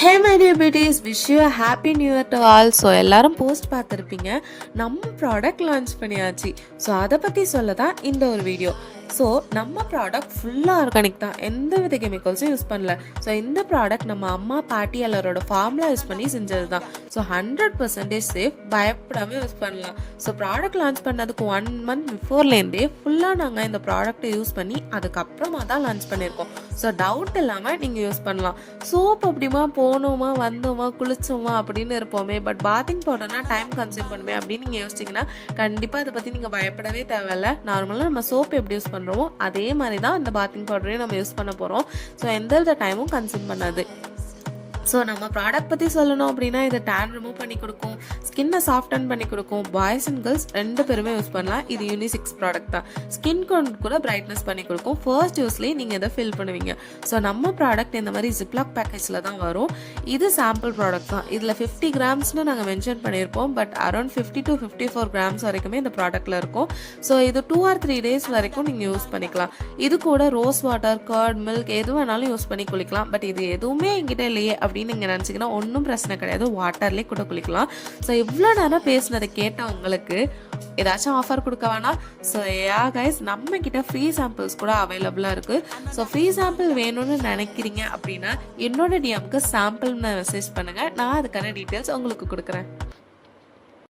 Hey my dear beauties, wish you happy new year to all. So எல்லாரும் post பார்த்துருப்பீங்க, நம்ம product launch பண்ணியாச்சு. So அதை பற்றி சொல்ல தான் இந்த ஒரு வீடியோ. ஸோ நம்ம ப்ராடக்ட் ஃபுல்லாக ஆர்கானிக் தான், எந்த வித கெமிக்கல்ஸும் யூஸ் பண்ணல. ஸோ இந்த ப்ராடக்ட் நம்ம அம்மா பாட்டி எல்லாரோட ஃபார்முலா யூஸ் பண்ணி செஞ்சது தான். ஸோ 100% சேஃப், பயப்படாமல் யூஸ் பண்ணலாம். ஸோ ப்ராடக்ட் லான்ச் பண்ணதுக்கு 1 month பிஃபோர்லேருந்தே ஃபுல்லாக நாங்கள் இந்த ப்ராடக்ட்டை யூஸ் பண்ணி அதுக்கப்புறமா தான் லான்ச் பண்ணியிருக்கோம். ஸோ டவுட் இல்லாமல் நீங்கள் யூஸ் பண்ணலாம். சோப் அப்படிமா போனோமா வந்தோமா குளிச்சோமா அப்படின்னு இருப்போமே, பட் பாத்திங் பவுடர்னா டைம் கன்சியூம் பண்ணுமே அப்படின்னு நீங்கள் யோசிச்சிங்கன்னா கண்டிப்பாக அதை பற்றி நீங்கள் பயப்படவே தேவையில்லை. நார்மலாக நம்ம சோப் எப்படி யூஸ் பண்ணுறோமோ அதே மாதிரி தான் இந்த பாத்திங் பவுடரையும் நம்ம யூஸ் பண்ண போகிறோம். ஸோ எந்த டைமும் கன்சியூம் பண்ணாது. ஸோ நம்ம ப்ராடக்ட் பற்றி சொல்லணும் அப்படின்னா இது டேன் ரிமூவ் பண்ணி கொடுக்கும், ஸ்கின்னை சாஃப்டன் பண்ணி கொடுக்கும். பாய்ஸ் அண்ட் கேர்ள்ஸ் 2 பேருமே யூஸ் பண்ணலாம். இது யூனிசெக்ஸ் ப்ராடக்ட் தான். ஸ்கின் கூட பிரைட்னஸ் பண்ணி கொடுக்கும். ஃபர்ஸ்ட் யூஸ்லேயே நீங்கள் இதை ஃபில் பண்ணுவீங்க. ஸோ நம்ம ப்ராடக்ட் இந்த மாதிரி ஜிப்லாக் பேக்கேஜில் தான் வரும். இது சாம்பிள் ப்ராடக்ட் தான். இதில் 50 கிராம்ஸ்னு நாங்கள் மென்ஷன் பண்ணியிருப்போம், பட் அரௌண்ட் 50 to 54 கிராம்ஸ் வரைக்குமே இந்த ப்ராடக்ட்டில் இருக்கும். ஸோ இது 2 or 3 days வரைக்கும் நீங்கள் யூஸ் பண்ணிக்கலாம். இது கூட ரோஸ் வாட்டர், கர்ட், மில்க் எது வேணாலும் யூஸ் பண்ணி குளிக்கலாம். பட் இது எதுவுமே என்கிட்ட இல்லையே அப்படின்னு நீங்கள் நினச்சிங்கன்னா ஒன்றும் பிரச்சனை கிடையாது, வாட்டர்லேயே கூட குளிக்கலாம். ஸோ இவ்வளோ நேரம் பேசினதை கேட்டால் உங்களுக்கு ஏதாச்சும் ஆஃபர் கொடுக்க வேணாம். ஸோ கைஸ், நம்ம கிட்ட ஃப்ரீ சாம்பிள்ஸ் கூட அவைலபிளாக இருக்குது. ஸோ ஃப்ரீ சாம்பிள் வேணும்னு நினைக்கிறீங்க அப்படின்னா என்னோட டிஎம்க்கு சாம்பிள்னு மெசேஜ் பண்ணுங்கள், நான் அதுக்கான டீட்டெயில்ஸ் உங்களுக்கு கொடுக்குறேன்.